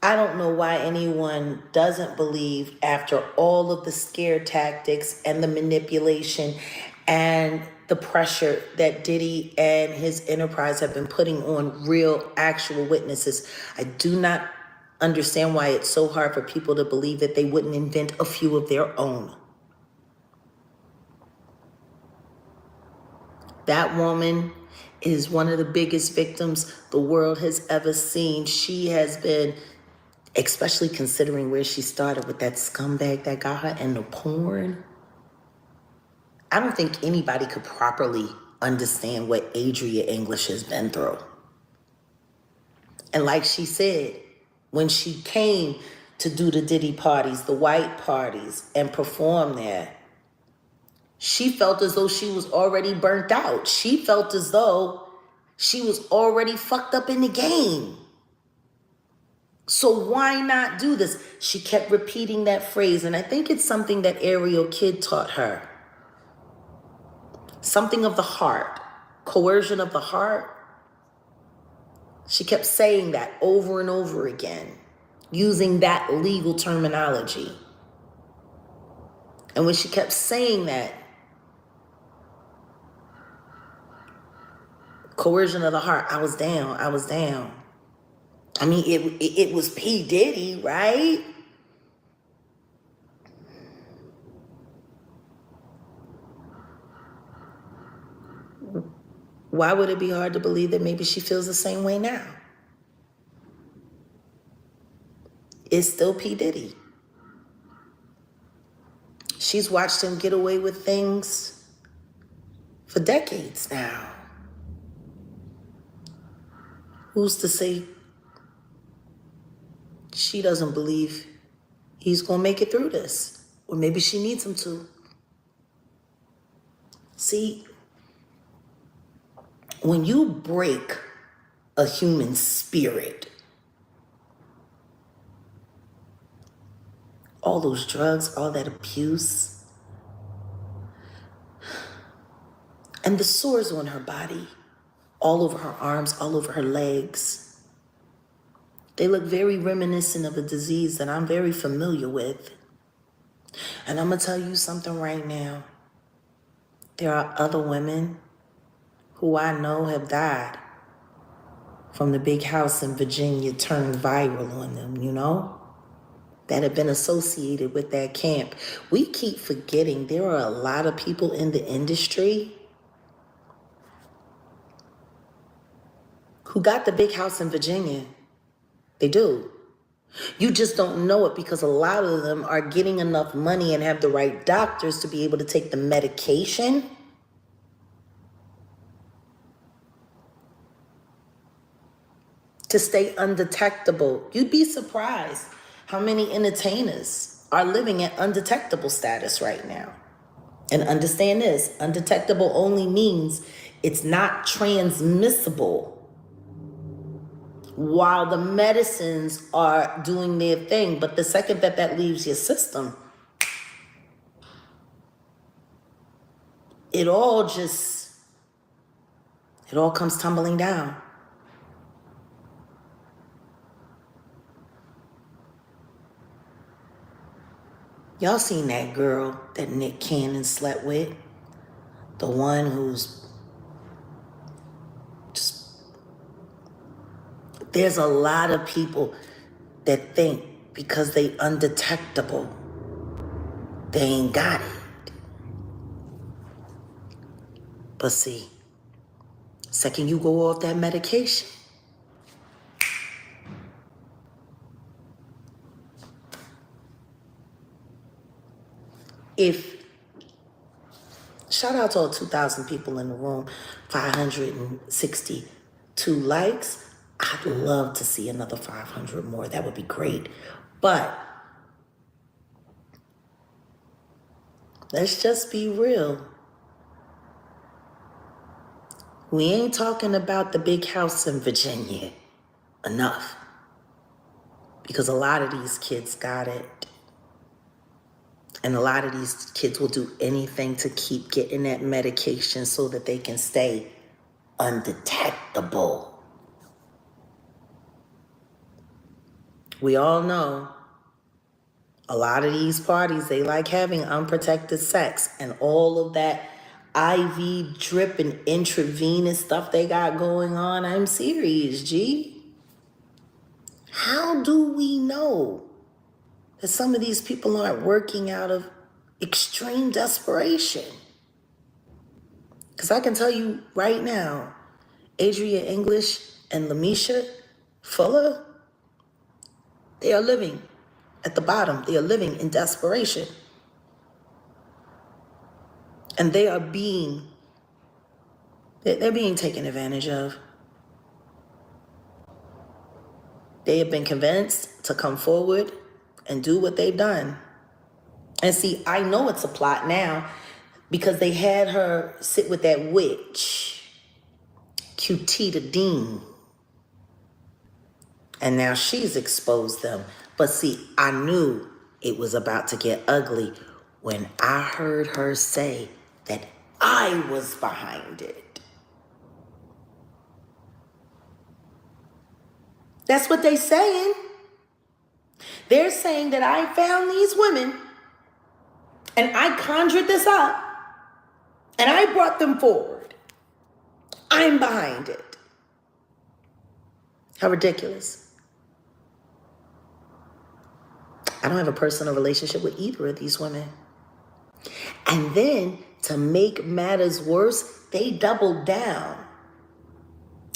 I don't know why anyone doesn't believe, after all of the scare tactics and the manipulation and the pressure that Diddy and his enterprise have been putting on real, actual witnesses. I do not understand why it's so hard for people to believe that they wouldn't invent a few of their own. That woman is one of the biggest victims the world has ever seen. She has been, especially considering where she started with that scumbag that got her and the porn. I don't think anybody could properly understand what Adria English has been through. And like she said, when she came to do the Diddy parties, the white parties, and perform there, she felt as though she was already burnt out. She felt as though she was already fucked up in the game. So why not do this? She kept repeating that phrase, and I think it's something that Ariel Kidd taught her. Something of the heart, coercion of the heart. She kept saying that over and over again, using that legal terminology. And when she kept saying that, coercion of the heart, I was down. I mean, it was P. Diddy, right? Why would it be hard to believe that maybe she feels the same way now? It's still P. Diddy. She's watched him get away with things for decades now. Who's to say she doesn't believe he's going to make it through this? Or maybe she needs him to. See, when you break a human spirit, all those drugs, all that abuse, and the sores on her body, all over her arms, all over her legs, they look very reminiscent of a disease that I'm very familiar with. And I'm going to tell you something right now. There are other women who I know have died from the big house in Virginia turned viral on them, you know, that have been associated with that camp. We keep forgetting there are a lot of people in the industry who got the big house in Virginia. They do. You just don't know it because a lot of them are getting enough money and have the right doctors to be able to take the medication to stay undetectable. You'd be surprised how many entertainers are living at undetectable status right now. And understand this, undetectable only means it's not transmissible while the medicines are doing their thing. But the second that that leaves your system, it all comes tumbling down. Y'all seen that girl that Nick Cannon slept with? The one who's just... There's a lot of people that think because they undetectable, they ain't got it. But see, second you go off that medication, shout out to all 2,000 people in the room, 562 likes. I'd love to see another 500 more. That would be great. But let's just be real. We ain't talking about the big house in Virginia enough, because a lot of these kids got it. And a lot of these kids will do anything to keep getting that medication so that they can stay undetectable. We all know a lot of these parties, they like having unprotected sex, and all of that IV drip and intravenous stuff they got going on. I'm serious, G. How do we know that some of these people aren't working out of extreme desperation? Because I can tell you right now, Adria English and Lamisha Fuller, they are living at the bottom. They are living in desperation. And they're being taken advantage of. They have been convinced to come forward and do what they've done. And see, I know it's a plot now because they had her sit with that witch, Qtita Dean. And now she's exposed them. But see, I knew it was about to get ugly when I heard her say that I was behind it. That's what they're saying. They're saying that I found these women and I conjured this up and I brought them forward. I'm behind it. How ridiculous. I don't have a personal relationship with either of these women. And then to make matters worse, they doubled down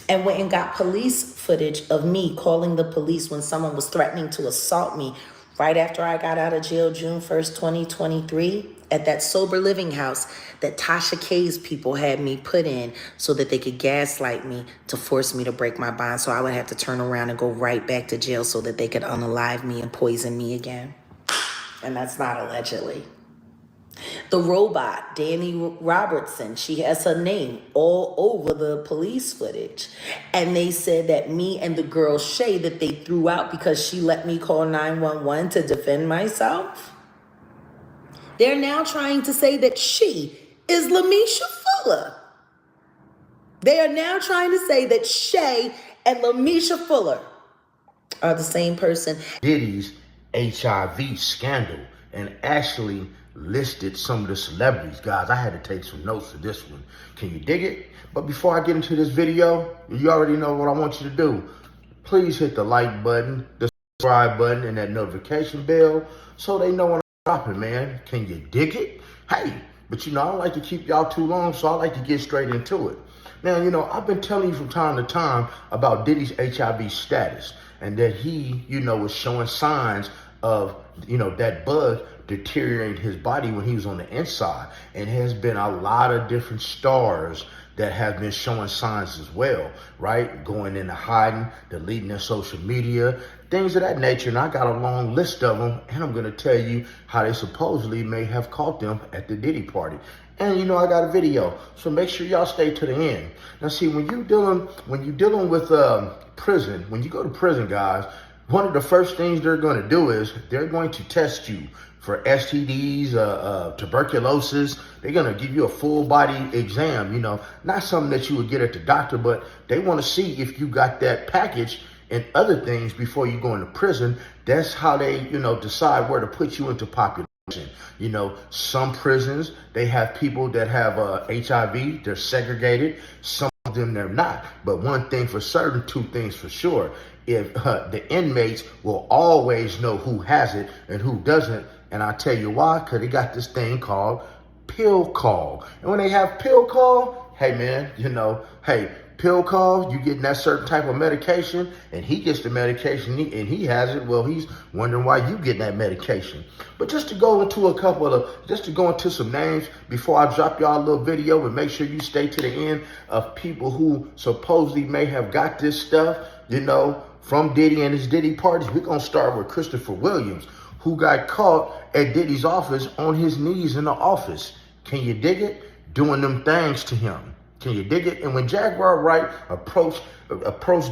and went and got police footage of me calling the police when someone was threatening to assault me right after I got out of jail June 1st, 2023, at that sober living house that Tasha K's people had me put in so that they could gaslight me to force me to break my bond, so I would have to turn around and go right back to jail so that they could unalive me and poison me again. And that's not allegedly. The robot, Danny Robertson, she has her name all over the police footage. And they said that me and the girl Shay that they threw out because she let me call 911 to defend myself, they're now trying to say that she is Lamisha Fuller. They are now trying to say that Shay and Lamisha Fuller are the same person. Diddy's HIV scandal, and actually listed some of the celebrities. Guys, I had to take some notes for this one. Can you dig it? But before I get into this video, you already know what I want you to do. Please hit the like button, the subscribe button, and that notification bell so they know when I'm dropping, man. Can you dig it? Hey, but I don't like to keep y'all too long, so I like to get straight into it. Now, I've been telling you from time to time about Diddy's HIV status and that he, was showing signs of, that bug deteriorating his body when he was on the inside. And there's been a lot of different stars that have been showing signs as well, right? Going into hiding, deleting their social media, things of that nature. And I got a long list of them, and I'm gonna tell you how they supposedly may have caught them at the Diddy party. And I got a video, so make sure y'all stay to the end. Now see, when you dealing with prison, when you go to prison, guys, one of the first things they're going to do is they're going to test you for STDs, tuberculosis. They're going to give you a full body exam, not something that you would get at the doctor, but they want to see if you got that package and other things before you go into prison. That's how they, decide where to put you into population. Some prisons, they have people that have HIV, they're segregated. Some of them they're not. But one thing for certain, two things for sure. If the inmates will always know who has it and who doesn't. And I'll tell you why, because they got this thing called pill call. And when they have pill call, hey man, pill call, you getting that certain type of medication, and he gets the medication and he has it. Well, he's wondering why you getting that medication. But just to go into some names before I drop y'all a little video, and make sure you stay to the end of people who supposedly may have got this stuff, from Diddy and his Diddy parties. We're going to start with Christopher Williams, who got caught at Diddy's office on his knees in the office. Can you dig it? Doing them things to him. Can you dig it? And when Jaguar Wright approached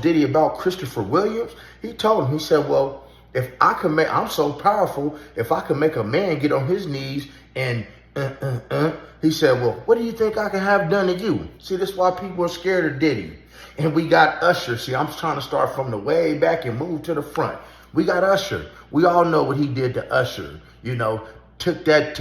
Diddy about Christopher Williams, he told him, he said, well, if I can I'm so powerful, if I can make a man get on his knees and he said, well, what do you think I can have done to you? See, that's why people are scared of Diddy. And we got Usher. See, I'm trying to start from the way back and move to the front. We got Usher. We all know what he did to Usher. You know, took that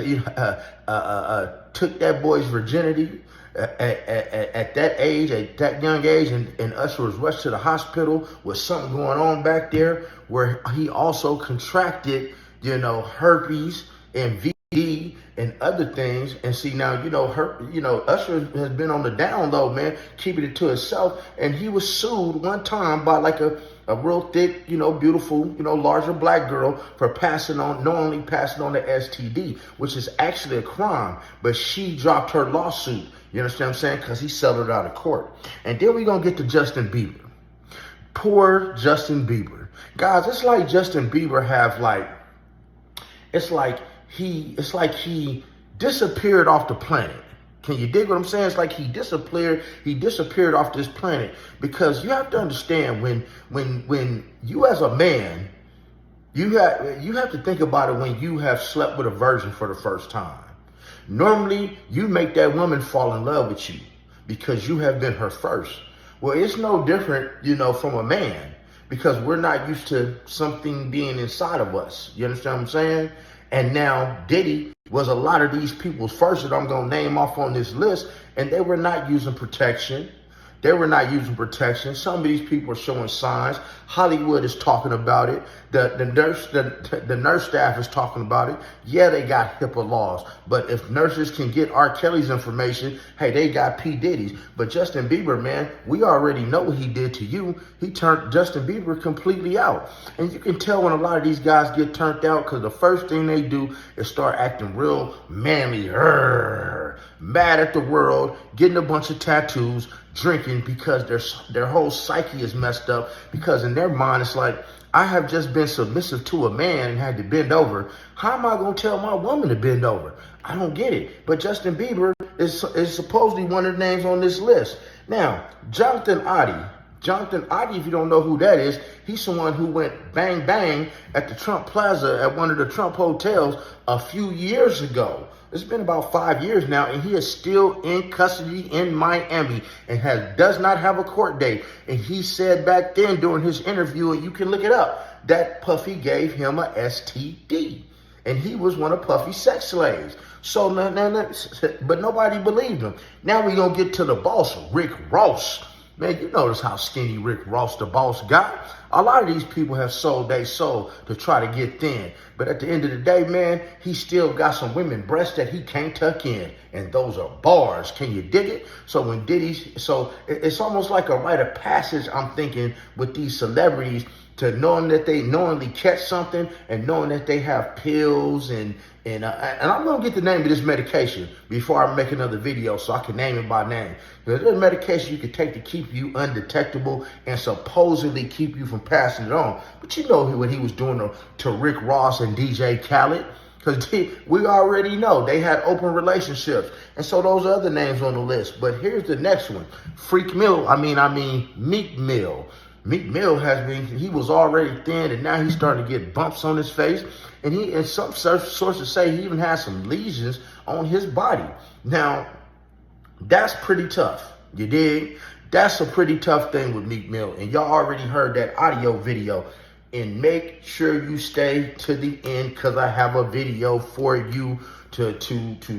took that boy's virginity at that age, at that young age, and Usher was rushed to the hospital with something going on back there, where he also contracted, you know, herpes and VD and other things. And see now, you know, Usher has been on the down low, man, keeping it to himself. And he was sued one time by like a real thick, you know, beautiful, you know, larger black girl for knowingly passing on the STD, which is actually a crime. But she dropped her lawsuit. You understand what I'm saying? Because he settled it out of court. And then we're going to get to Justin Bieber. Poor Justin Bieber. Guys, it's like Justin Bieber it's like he disappeared off the planet. Can you dig what I'm saying? It's like he disappeared off this planet, because you have to understand, when you as a man, you have to think about it when you have slept with a virgin for the first time. Normally, you make that woman fall in love with you because you have been her first. Well, it's no different, you know, from a man, because we're not used to something being inside of us. You understand what I'm saying? And now Diddy was a lot of these people's first that I'm going to name off on this list, and they were not using protection. Some of these people are showing signs. Hollywood is talking about it. The nurse staff is talking about it. Yeah, they got HIPAA laws, but if nurses can get R. Kelly's information, hey, they got P. Diddy's. But Justin Bieber, man, we already know what he did to you. He turned Justin Bieber completely out. And you can tell when a lot of these guys get turned out, because the first thing they do is start acting real manly, mad at the world, getting a bunch of tattoos, drinking, because their whole psyche is messed up, because in their mind it's like, I have just been submissive to a man and had to bend over. How am I going to tell my woman to bend over? I don't get it. But Justin Bieber is supposedly one of the names on this list. Now, Jonathan Oddie, if you don't know who that is, he's someone who went bang bang at the Trump Plaza at one of the Trump hotels a few years ago. It's been about 5 years now, and he is still in custody in Miami and does not have a court date. And he said back then during his interview, and you can look it up, that Puffy gave him a STD. And he was one of Puffy's sex slaves. So, but nobody believed him. Now we're going to get to the boss, Rick Ross. Man, you notice how skinny Rick Ross, the boss, got? A lot of these people have sold their soul to try to get thin. But at the end of the day, man, he still got some women breasts that he can't tuck in. And those are bars. Can you dig it? So it's almost like a rite of passage, I'm thinking, with these celebrities, to knowing that they knowingly catch something and knowing that they have pills and I'm going to get the name of this medication before I make another video so I can name it by name. There's a medication you can take to keep you undetectable and supposedly keep you from passing it on. But you know what he was doing to Rick Ross and DJ Khaled? Because we already know they had open relationships. And so those are other names on the list. But here's the next one. Meek Mill. Meek Mill he was already thin, and now he's starting to get bumps on his face. And some sources say he even has some lesions on his body. Now, that's pretty tough. You dig? That's a pretty tough thing with Meek Mill. And y'all already heard that audio video. And make sure you stay to the end, because I have a video for you to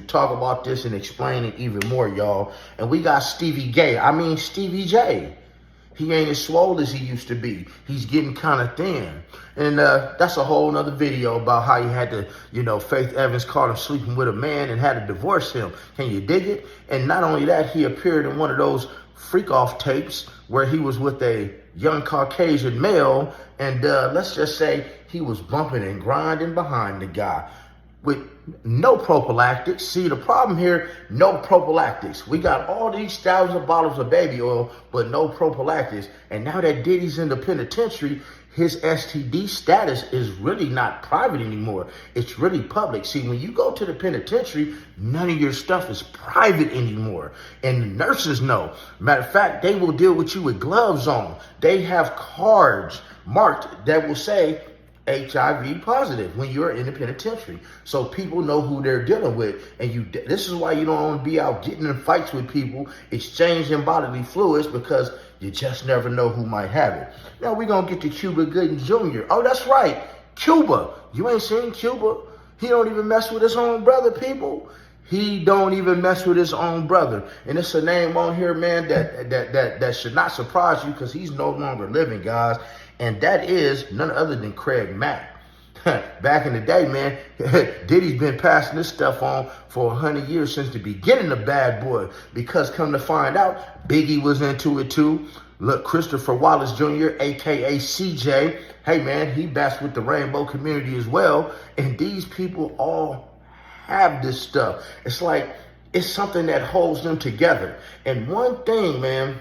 talk about this and explain it even more, y'all. And we got Stevie J. He ain't as swole as he used to be. He's getting kind of thin. And that's a whole nother video about how he had to, Faith Evans caught him sleeping with a man and had to divorce him. Can you dig it? And not only that, he appeared in one of those freak-off tapes where he was with a young Caucasian male. And let's just say he was bumping and grinding behind the guy with no prophylactics. See, the problem here, no prophylactics. We got all these thousands of bottles of baby oil, but no prophylactics. And now that Diddy's in the penitentiary, his STD status is really not private anymore. It's really public. See, when you go to the penitentiary, none of your stuff is private anymore. And the nurses know. Matter of fact, they will deal with you with gloves on. They have cards marked that will say, HIV positive when you're in the penitentiary. So people know who they're dealing with. And this is why you don't want to be out getting in fights with people, exchanging bodily fluids, because you just never know who might have it. Now we're going to get to Cuba Gooding Jr. Oh, that's right. Cuba. You ain't seen Cuba. He don't even mess with his own brother, people. He don't even mess with his own brother. And it's a name on here, man, that should not surprise you, because he's no longer living, guys. And that is none other than Craig Mack. Back in the day, man, Diddy's been passing this stuff on for 100 years, since the beginning of Bad Boy. Because come to find out, Biggie was into it too. Look, Christopher Wallace Jr., a.k.a. CJ. Hey, man, he bats with the rainbow community as well. And these people all have this stuff. It's like, it's something that holds them together. And one thing, man,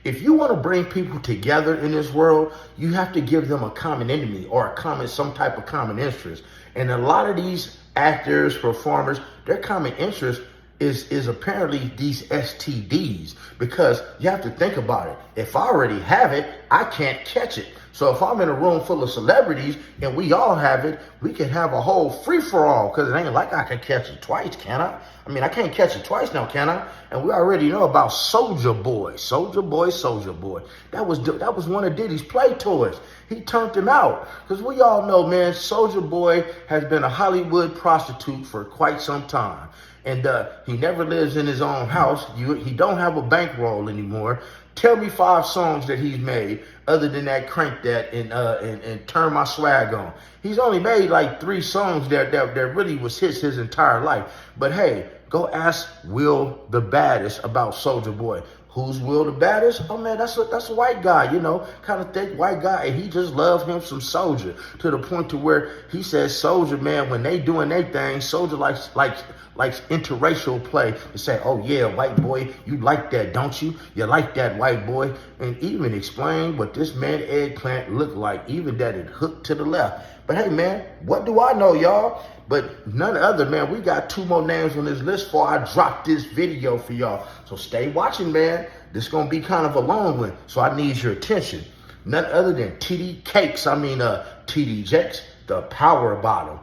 if you want to bring people together in this world, you have to give them a common enemy, or some type of common interest. And a lot of these actors, performers, their common interest is apparently these STDs, because you have to think about it. If I already have it, I can't catch it. So if I'm in a room full of celebrities and we all have it, we can have a whole free-for-all, because it ain't like I can catch it twice, can I? I mean, I can't catch it twice now, can I? And we already know about Soulja Boy. Soulja Boy. That was one of Diddy's play toys. He turned him out, because we all know, man, Soulja Boy has been a Hollywood prostitute for quite some time. And he never lives in his own house. He don't have a bankroll anymore. Tell me 5 songs that he's made other than that Crank That and Turn My Swag On. He's only made like 3 songs that really was his entire life. But hey, go ask Will the Baddest about Soulja Boy. Who's Will the Baddest? Oh man, that's a white guy, you know, kind of thick white guy, and he just loved him some Soulja, to the point to where he says Soulja, man, when they doing their thing, Soulja likes interracial play, to say, oh yeah, white boy, you like that, don't you? You like that, white boy. And even explain what this man Eggplant looked like, even that it hooked to the left. But hey, man, what do I know, y'all? But none other, man, we got 2 more names on this list before I drop this video for y'all. So stay watching, man. This is going to be kind of a long one, so I need your attention. None other than TD Jakes, the power bottom.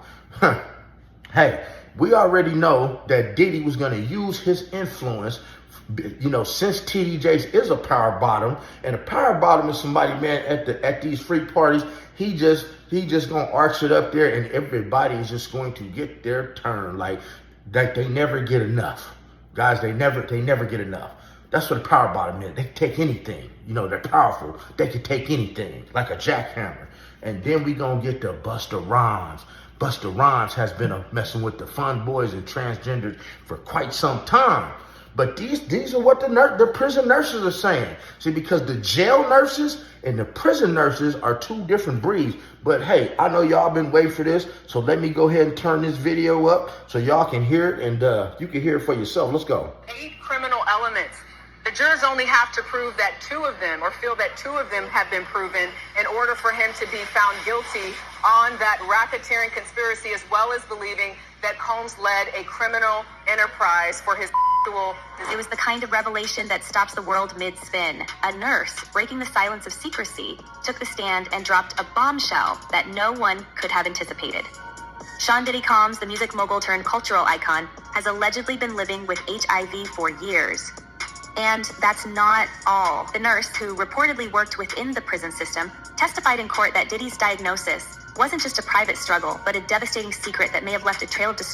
Hey, we already know that Diddy was going to use his influence, you know, since TD Jakes is a power bottom, and a power bottom is somebody, man, at these free parties, he just gonna arch it up there, and everybody is just going to get their turn. Like they never get enough, guys. They never get enough. That's what a power bottom is. They can take anything. You know, they're powerful. They can take anything, like a jackhammer. And then we gonna get to Busta Rhymes. Busta Rhymes has been messing with the fun boys and transgenders for quite some time. But these are what the prison nurses are saying. See, because the jail nurses and the prison nurses are 2 different breeds. But hey, I know y'all been waiting for this, so let me go ahead and turn this video up so y'all can hear it, and you can hear it for yourself. Let's go. 8 criminal elements. The jurors only have to prove that 2 of them, or feel that 2 of them have been proven, in order for him to be found guilty on that racketeering conspiracy, as well as believing that Combs led a criminal enterprise for his sexual. It was the kind of revelation that stops the world mid-spin. A nurse, breaking the silence of secrecy, took the stand and dropped a bombshell that no one could have anticipated. Sean Diddy Combs, the music mogul turned cultural icon, has allegedly been living with HIV for years. And that's not all. The nurse, who reportedly worked within the prison system, testified in court that Diddy's diagnosis wasn't just a private struggle, but a devastating secret that may have left a trail of destruction